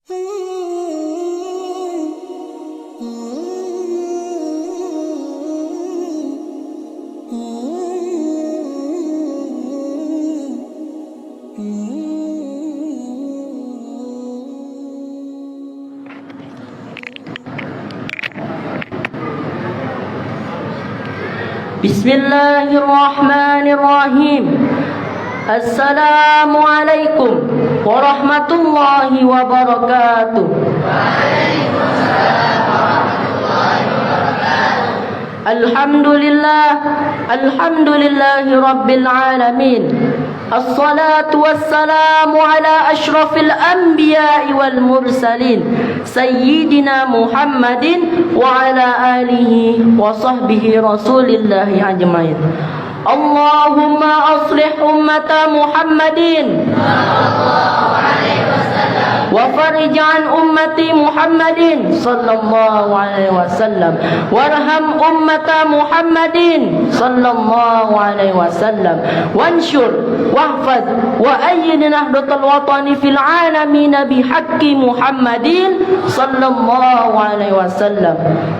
Bismillahirrahmanirrahim. Assalamualaikum warahmatullahi wabarakatuh. Alhamdulillahi rabbil alamin. Assalatu wassalamu ala ashrafil anbiya'i wal mursalin Sayyidina Muhammadin wa ala alihi wa sahbihi rasulillahi ajmain. Allahumma aslih ummata Muhammadin wa farij an ummati Muhammadin sallallahu alaihi wasallam warham ummata Muhammadin sallallahu alaihi wasallam wanshur wahfaz wa ayyid nahdlatal watani fil alamin bihaqqi Muhammadin sallallahu alaihi wasallam.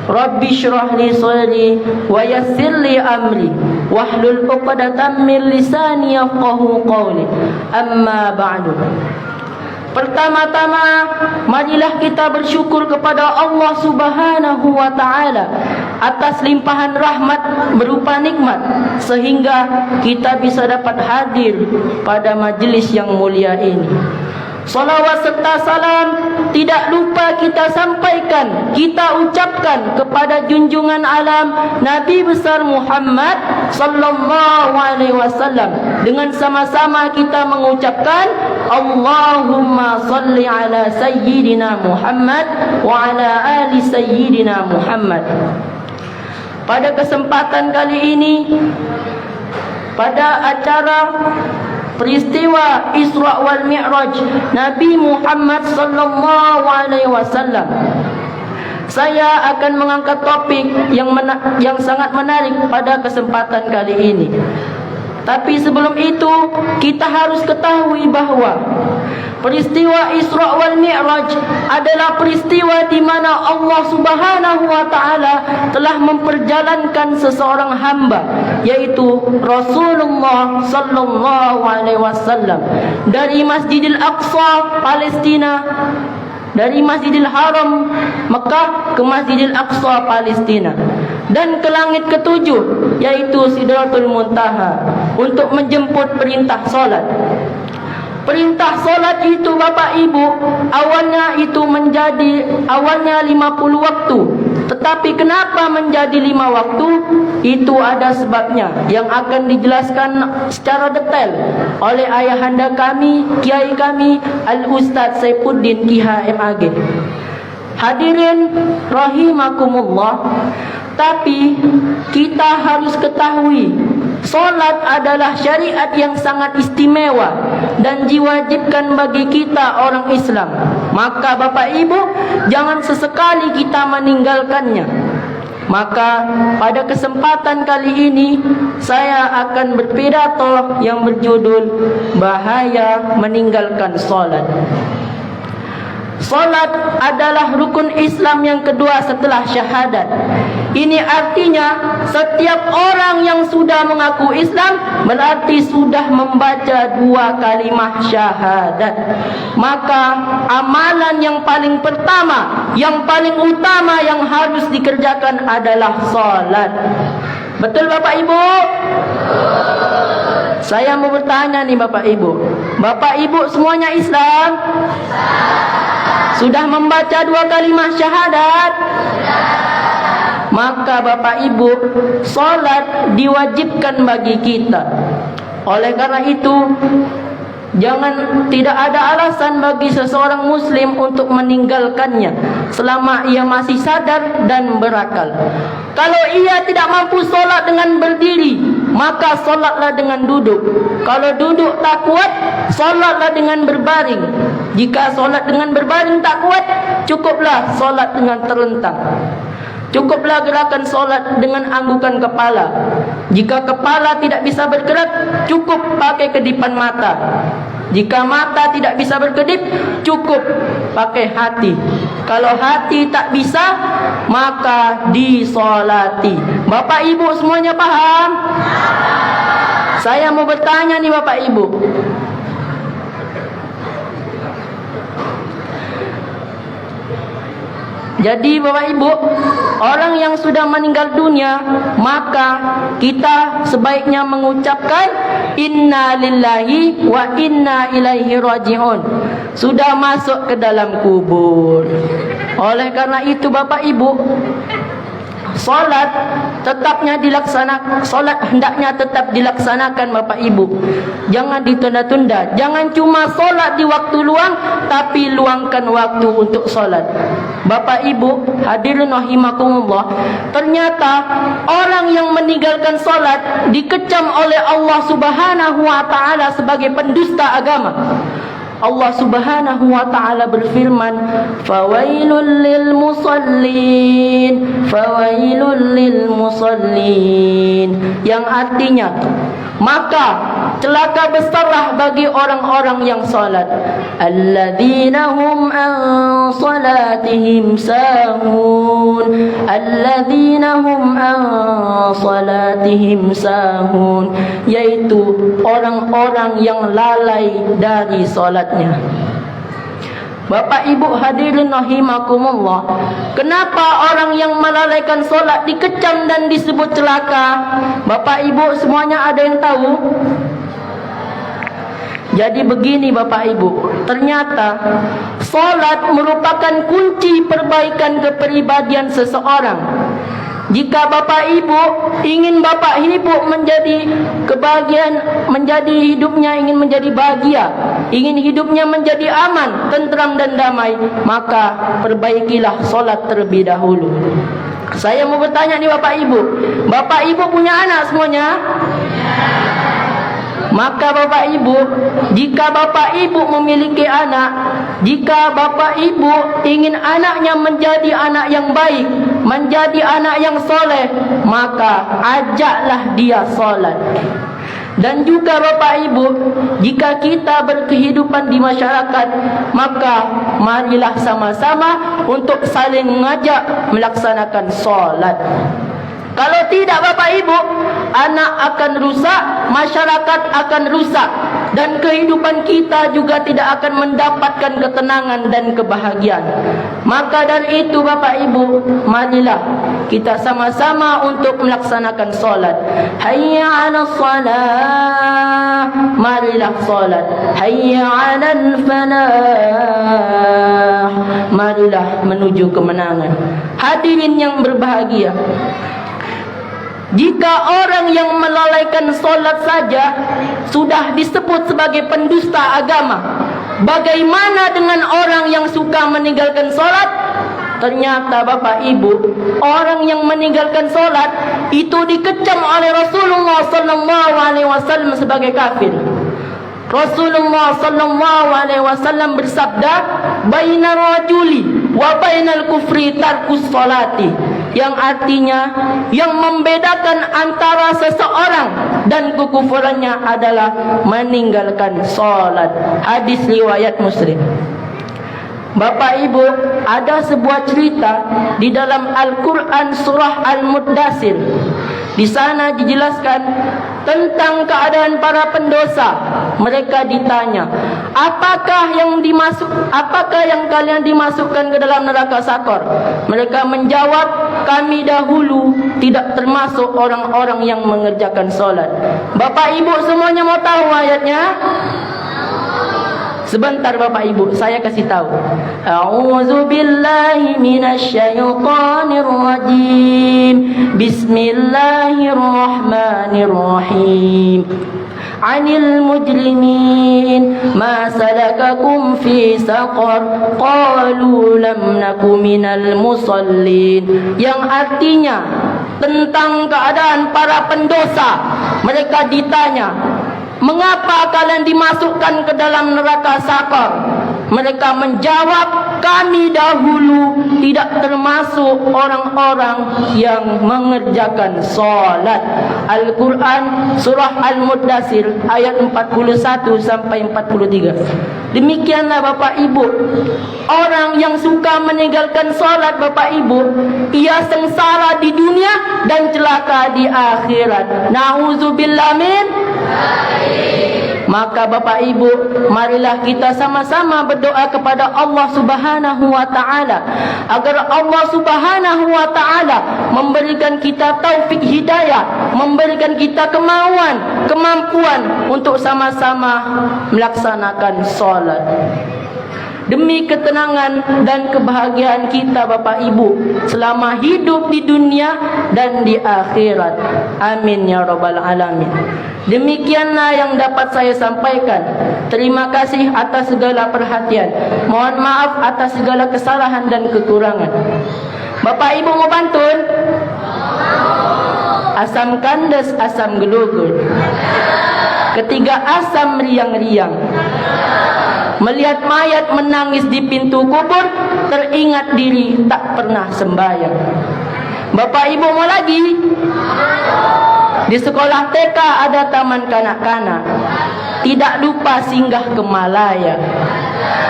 Rabbi shrah li sadri wa yassir li amri wahlul 'uqdatam min lisani yafqahu qawli. Amma ba'du. Pertama-tama, marilah kita bersyukur kepada Allah Subhanahu wa ta'ala atas limpahan rahmat berupa nikmat, sehingga kita bisa dapat hadir pada majlis yang mulia ini. Salawat serta salam tidak lupa kita sampaikan, kita ucapkan kepada junjungan alam Nabi besar Muhammad sallallahu alaihi wasallam. Dengan sama-sama kita mengucapkan Allahumma salli ala sayyidina Muhammad wa ala ali sayyidina Muhammad. Pada kesempatan kali ini, pada acara peristiwa Isra wal Mi'raj Nabi Muhammad sallallahu alaihi wasallam, saya akan mengangkat topik yang sangat menarik pada kesempatan kali ini. Tapi sebelum itu, kita harus ketahui bahawa peristiwa Isra wal Mi'raj adalah peristiwa di mana Allah Subhanahu wa ta'ala telah memperjalankan seseorang hamba, yaitu Rasulullah sallallahu alaihi wasallam, dari Masjidil Aqsa Palestina, dari Masjidil Haram Mekah ke Masjidil Aqsa Palestina, dan ke langit ketujuh, yaitu Sidratul Muntaha, untuk menjemput perintah solat. Perintah solat itu Bapak Ibu, awalnya 50 waktu. Tetapi kenapa menjadi 5 waktu? Itu ada sebabnya yang akan dijelaskan secara detail oleh ayahanda kami, kiai kami, Al-Ustaz Saifuddin KHMAG. Hadirin rahimakumullah. Tapi kita harus ketahui, solat adalah syariat yang sangat istimewa dan diwajibkan bagi kita orang Islam. Maka Bapak Ibu, jangan sesekali kita meninggalkannya. Maka pada kesempatan kali ini, saya akan berpidato yang berjudul bahaya meninggalkan solat. Solat adalah rukun Islam yang kedua setelah syahadat. Ini artinya setiap orang yang sudah mengaku Islam berarti sudah membaca 2 kalimah syahadat. Maka amalan yang paling pertama, yang paling utama yang harus dikerjakan adalah solat. Betul Bapak Ibu? Saya mau bertanya nih Bapak Ibu. Bapak Ibu semuanya Islam? Sudah membaca 2 kalimah syahadat? Maka Bapak Ibu, solat diwajibkan bagi kita. Oleh karena itu, tidak ada alasan bagi seseorang muslim untuk meninggalkannya selama ia masih sadar dan berakal. Kalau ia tidak mampu solat dengan berdiri, maka solatlah dengan duduk. Kalau duduk tak kuat, solatlah dengan berbaring. Jika solat dengan berbaring tak kuat, cukuplah solat dengan terlentang. Cukuplah gerakan solat dengan anggukan kepala. Jika kepala tidak bisa bergerak, cukup pakai kedipan mata. Jika mata tidak bisa berkedip, cukup pakai hati. Kalau hati tak bisa, maka disolati. Bapak ibu semuanya paham? Saya mau bertanya nih Bapak ibu. Jadi Bapak Ibu, orang yang sudah meninggal dunia, maka kita sebaiknya mengucapkan inna lillahi wa inna ilaihi raji'un. Sudah masuk ke dalam kubur. Oleh karena itu Bapak Ibu, solat hendaknya tetap dilaksanakan Bapak Ibu. Jangan ditunda-tunda. Jangan cuma solat di waktu luang, tapi luangkan waktu untuk solat. Bapak Ibu hadirin rahimakumullah, ternyata orang yang meninggalkan solat dikecam oleh Allah Subhanahu wa taala sebagai pendusta agama. Allah Subhanahu wa taala berfirman, "Fawailul lil musallin, fawailul lil musallin." Yang artinya, maka celaka besarlah bagi orang-orang yang salat. Alladzina hum an salatihim sahun, alladzina hum an salatihim sahun, yaitu orang-orang yang lalai dari salatnya. Bapak Ibu hadirin rahimakumullah, kenapa orang yang melalaikan solat dikecam dan disebut celaka? Bapak Ibu semuanya ada yang tahu? Jadi begini Bapak Ibu, ternyata solat merupakan kunci perbaikan kepribadian seseorang. Jika Bapak Ibu ingin Bapak Ibu menjadi kebahagiaan, menjadi hidupnya ingin menjadi bahagia, ingin hidupnya menjadi aman, tentram dan damai, maka perbaikilah solat terlebih dahulu. Saya mau bertanya nih Bapak Ibu. Bapak Ibu punya anak semuanya? Maka Bapak Ibu, jika Bapak Ibu memiliki anak, jika Bapak Ibu ingin anaknya menjadi anak yang baik, menjadi anak yang soleh, maka ajaklah dia solat. Dan juga Bapak Ibu, jika kita berkehidupan di masyarakat, maka marilah sama-sama untuk saling mengajak melaksanakan solat. Kalau tidak Bapak Ibu, anak akan rusak, masyarakat akan rusak, dan kehidupan kita juga tidak akan mendapatkan ketenangan dan kebahagiaan. Maka dari itu Bapak Ibu, marilah kita sama-sama untuk melaksanakan solat. Hayya 'alas salah, marilah solat. Hayya 'alal falah, marilah menuju kemenangan. Hadirin yang berbahagia, jika orang yang melalaikan solat saja sudah disebut sebagai pendusta agama, bagaimana dengan orang yang suka meninggalkan solat? Ternyata Bapak Ibu, orang yang meninggalkan solat itu dikecam oleh Rasulullah sallallahu alaihi wasallam sebagai kafir. Rasulullah sallallahu alaihi wasallam bersabda, "Bainar rajuli wa bainal kufri tarkus salati." Yang artinya, yang membedakan antara seseorang dan kekufurannya adalah meninggalkan salat. Hadis riwayat Muslim. Bapak Ibu, ada sebuah cerita di dalam Al-Quran surah Al-Muddathir. Di sana dijelaskan tentang keadaan para pendosa. Mereka ditanya, apakah yang kalian dimasukkan ke dalam neraka Sakor? Mereka menjawab, kami dahulu tidak termasuk orang-orang yang mengerjakan solat. Bapak Ibu semuanya mau tahu ayatnya? Sebentar Bapak Ibu, saya kasih tahu. A'udzu billahi minasyaitonir rajim. Bismillahirrahmanirrahim. 'Anil mujrimin ma salakakum fi saqar qalu lam naku minal musallin. Yang artinya tentang keadaan para pendosa. Mereka ditanya, mengapa kalian dimasukkan ke dalam neraka Sakor? Mereka menjawab, kami dahulu tidak termasuk orang-orang yang mengerjakan solat. Al-Quran surah Al-Muddathir ayat 41 sampai 43. Demikianlah Bapak Ibu, orang yang suka meninggalkan solat Bapak Ibu, ia sengsara di dunia dan celaka di akhirat. Na'udzubillah min. Maka Bapak Ibu, marilah kita sama-sama berdoa kepada Allah Subhanahu wa taala agar Allah Subhanahu wa taala memberikan kita taufik hidayah, memberikan kita kemampuan untuk sama-sama melaksanakan solat. Demi ketenangan dan kebahagiaan kita Bapak Ibu selama hidup di dunia dan di akhirat. Amin ya rabbal alamin. Demikianlah yang dapat saya sampaikan. Terima kasih atas segala perhatian. Mohon maaf atas segala kesalahan dan kekurangan. Bapak Ibu mau pantun? Asam kandas, asam gelugur. Ketiga asam riang-riang. Melihat mayat menangis di pintu kubur, teringat diri tak pernah sembahyang. Bapak Ibu mau lagi? Di sekolah TK ada taman kanak-kanak. Tidak lupa singgah ke Malaya.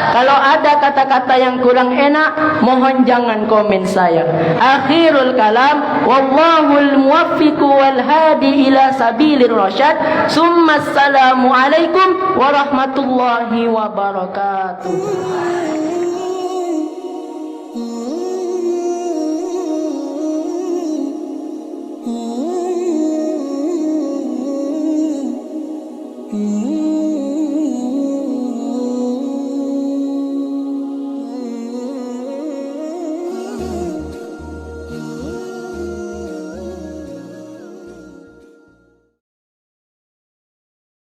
Kalau ada kata-kata yang kurang enak, mohon jangan komen saya. Akhirul kalam, wallahul muwaffiqu wal hadi ila sabilir rasyad. Summa assalamu alaikum warahmatullahi wabarakatuh.